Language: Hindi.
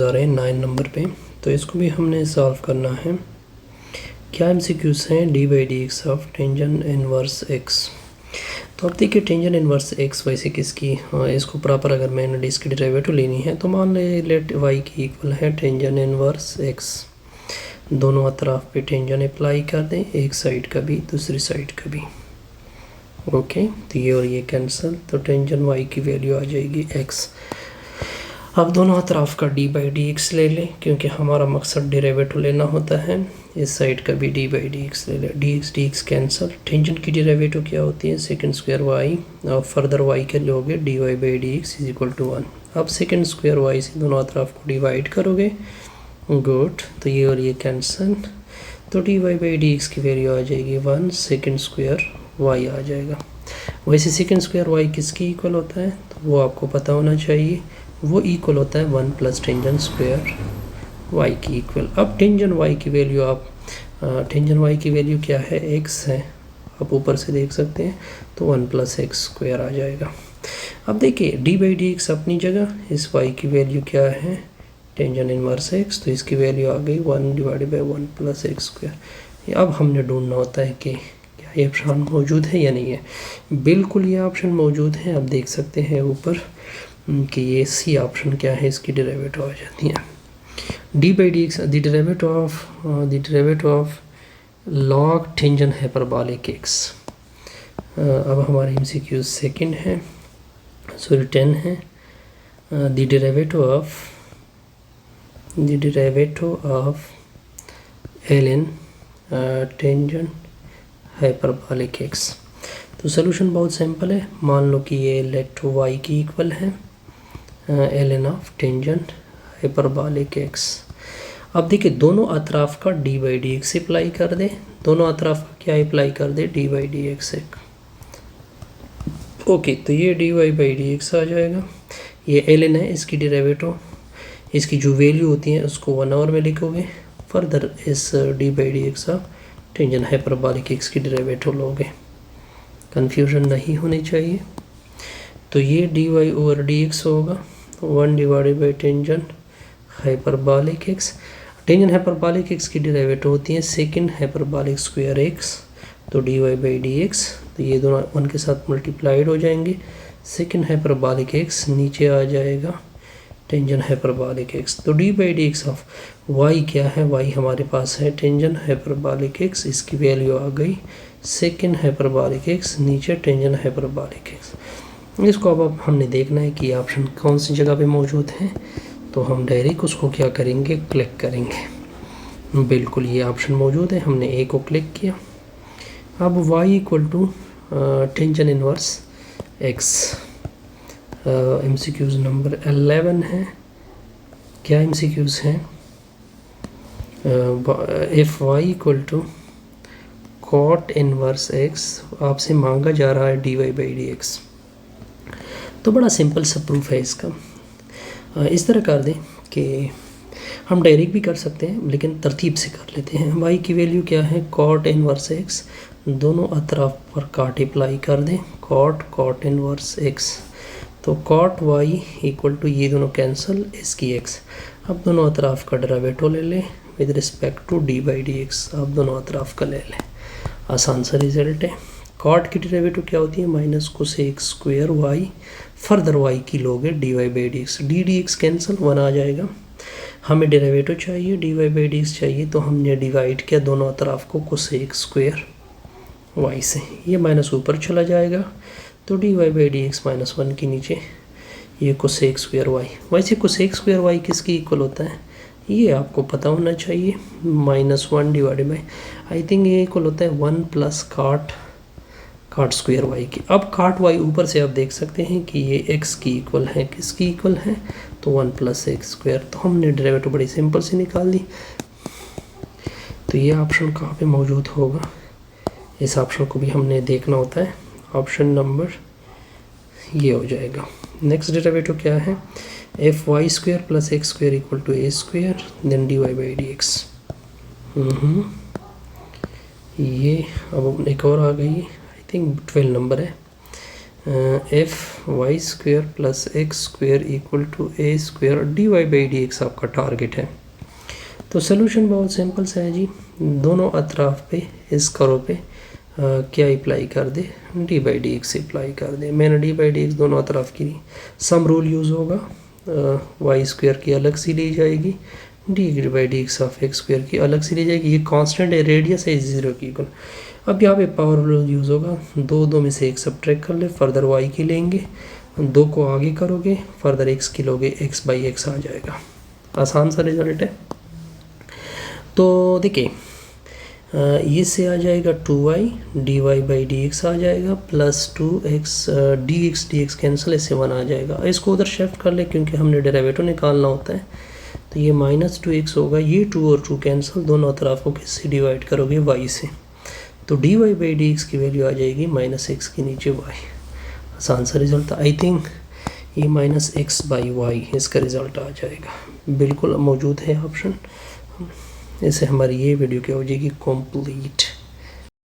आ रहे हैं 9 नंबर पे, तो इसको भी हमने सॉल्व करना है। क्या एमसीक्यूज हैं D by D X of tangent inverse x. तो अब देखिए टेंजन इनवर्स एक्स वैसे किसकी, इसको प्रॉपर अगर मैंने इसकी डेरिवेटिव लेनी है तो मान ले लेट वाई की इक्वल है टेंजन इनवर्स एक्स। दोनों अतराफ पे टेंजन अप्लाई कर दें, एक साइड का भी दूसरी साइड का भी। ओके, तो ये और ये कैंसिल, तो टेंजन वाई की वैल्यू आ जाएगी एक्स। अब दोनों अतराफ का डी बाई डी एक्स ले लें, क्योंकि हमारा मकसद डेरिवेटिव लेना होता है। इस साइड का भी डी बाई डी एक्स ले लें, डी एक्स कैंसिल। टेंजन की डेरिवेटिव क्या होती है, सेकंड स्क्वायर वाई, और फर्दर वाई के लोगे D Y by D X is equal to 1। अब सेकंड स्क्वायर वाई से दोनों अतराफ को डिवाइड करोगे, गुड, तो ये और ये कैंसिल, तो D Y by D x की वैल्यू आ जाएगी 1, सेकंड स्क्वायर वाई आ जाएगा। वैसे सेकंड स्क्वायर वाई किसकी इक्वल होता है, तो वो आपको पता होना चाहिए, वो इक्वल होता है 1 प्लस टेंजन स्क्वायर वाई की इक्वल। अब टेंजन वाई की वैल्यू आप टेंजन वाई की वैल्यू क्या है, एक्स है, आप ऊपर से देख सकते हैं, तो 1 प्लस एक्स स्क्वायर आ जाएगा। अब देखिए डी बाई डी एक्स अपनी जगह, इस वाई की वैल्यू क्या है टेंजन इनवर्स एक्स, तो इसकी वैल्यू आ गई 1 divided by 1 plus x square. अब हमने ढूंढना होता है कि क्या ये ऑप्शन मौजूद है या नहीं है। बिल्कुल ये ऑप्शन मौजूद है, आप देख सकते हैं ऊपर कि ये सी ऑप्शन क्या है, इसकी डेरिवेटिव आ जाती है D by D X, the derivative of log tangent hyperbolic X. अब हमारे एमसीक्यू सेकंड है, सॉरी 10 है। The derivative of L N tangent hyperbolic X. तो सोल्यूशन बहुत सिंपल है, मान लो कि ये लेट वाई की इक्वल है L N of tangent hyperbolic X. अब देखिए दोनों अतराफ का D by D X apply कर दे, दोनों अतराफ का क्या अप्लाई कर दे, D by D X. Okay, तो ये D Y by D X आ जाएगा, ये एल एन है, इसकी डेरिवेटिव, इसकी जो वैल्यू होती है उसको 1 आवर में लिखोगे, फर्दर इस D by D X of tangent hyperbolic X की डेरिवेटिव लोगे, कन्फ्यूजन नहीं होनी चाहिए। तो ये D Y over D X होगा 1 divided by tangent hyperbolic X. Tangent hyperbolic X की डेरिवेटिव होती है सेकंड हाइपरबोलिक स्क्वायर एक्स, तो D Y by D X, तो ये दोनों 1 के साथ मल्टीप्लाइड हो जाएंगे, सेकंड हाइपरबोलिक एक्स नीचे आ जाएगा टेंजन हाइपरबोलिक एक्स। तो D by D X of Y क्या है, वाई हमारे पास है टेंजन हाइपरबोलिक एक्स, इसकी वैल्यू आ गई सेकंड हाइपरबोलिक एक्स नीचे टेंजन हाइपरबोलिक एक्स। इसको अब हमने देखना है कि ऑप्शन कौन सी जगह पे मौजूद है, तो हम डायरेक्ट उसको क्या करेंगे, क्लिक करेंगे। बिल्कुल ये ऑप्शन मौजूद है, हमने ए को क्लिक किया। अब y equal to tangent inverse X. MCQs number 11 है। क्या एमसीक्यूज हैं, F Y equal to cot inverse X, आपसे मांगा जा रहा है D Y by D X. तो बड़ा सिंपल सा प्रूफ है इसका। इस तरह कर दें कि हम डायरेक्ट भी कर सकते हैं, लेकिन तरतीब से कर लेते हैं। वाई की वैल्यू क्या है, कॉट इनवर्स एक्स, दोनों अतराफ पर कॉट अप्लाई कर दें, कॉट इनवर्स एक्स, तो कॉट वाई इक्वल टू ये दोनों कैंसिल, इसकी एक्स। अब दोनों अतराफ का डेरिवेटिव ले लें with respect to D by D X, आप दोनों अतराफ का ले लें, आसान सा रिजल्ट है। कॉट की डेरिवेटिव क्या होती है, minus cosec square y, further y की लोगे D Y by D x, d x cancel 1 आ जाएगा। हमें डेरिवेटिव चाहिए, d Y by D x चाहिए, तो हमने डिवाइड किया दोनों अतराफ को कोसेक स्क्वायर वाई से, ये माइनस ऊपर चला जाएगा, तो D Y by D x minus 1 के नीचे ये कोसेक स्क्वायर वाई। वैसे कोसेक स्क्वायर वाई किसकी इक्वल होता है, ये आपको पता होना चाहिए, -1 डिवाइडेड बाई, आई थिंक ये इक्वल होता है 1 प्लस काट स्क्वायर वाई की। अब काट वाई ऊपर से आप देख सकते हैं कि ये एक्स की इक्वल है, किसकी इक्वल है, तो 1 प्लस एक्स स्क्वायर। तो हमने डेरिवेटिव बड़ी सिंपल से निकाल दी। तो ये ऑप्शन कहाँ पे मौजूद होगा, इस ऑप्शन को भी हमने देखना होता है, ऑप्शन नंबर ये हो जाएगा। नेक्स्ट डेरिवेटिव क्या है, if y square plus x square equal to a square then d Y by D x. ये अब एक और आ गई, आई थिंक 12 नंबर है, if y square plus x square equal to a square d Y by D x आपका टारगेट है। तो सोल्यूशन बहुत सिंपल सा है जी, दोनों अतराफ पे इस करो पे क्या अप्लाई कर दे, D by D X apply कर दे। मैंने डी बाई डी एक्स दोनों अतराफ की सम रूल यूज़ होगा, वाई स्क्वेयर की अलग सी ली जाएगी, D by D X of x square की अलग सी ली जाएगी। ये कांस्टेंट है, रेडियस है 0 की इक्वल। अब यहाँ पे पावर रूल यूज़ होगा, दो में से एक सब्ट्रैक्ट कर ले, फर्दर वाई की लेंगे, 2 को आगे करोगे, फर्दर एक्स की लोगे, एक्स बाई एक्स आ जाएगा। आसान सा रिजल्ट है। तो देखिए ये से आ जाएगा 2y D Y by D X आ जाएगा plus 2x D x cancel, इससे 1 आ जाएगा। इसको उधर शिफ्ट कर ले क्योंकि हमने डेरिवेटिव निकालना होता है। तो ये -2x होगा, ये 2 और 2 कैंसिल, दोनों तरफ को किससे डिवाइड करोगे, y से। तो D Y by D x की वैल्यू आ जाएगी -x के नीचे y। आसान सा रिजल्ट था। आई थिंक ये -x/y इसका रिज़ल्ट आ जाएगा, बिल्कुल मौजूद है ऑप्शन। इससे हमारी ये वीडियो क्या हो जाएगी कंप्लीट।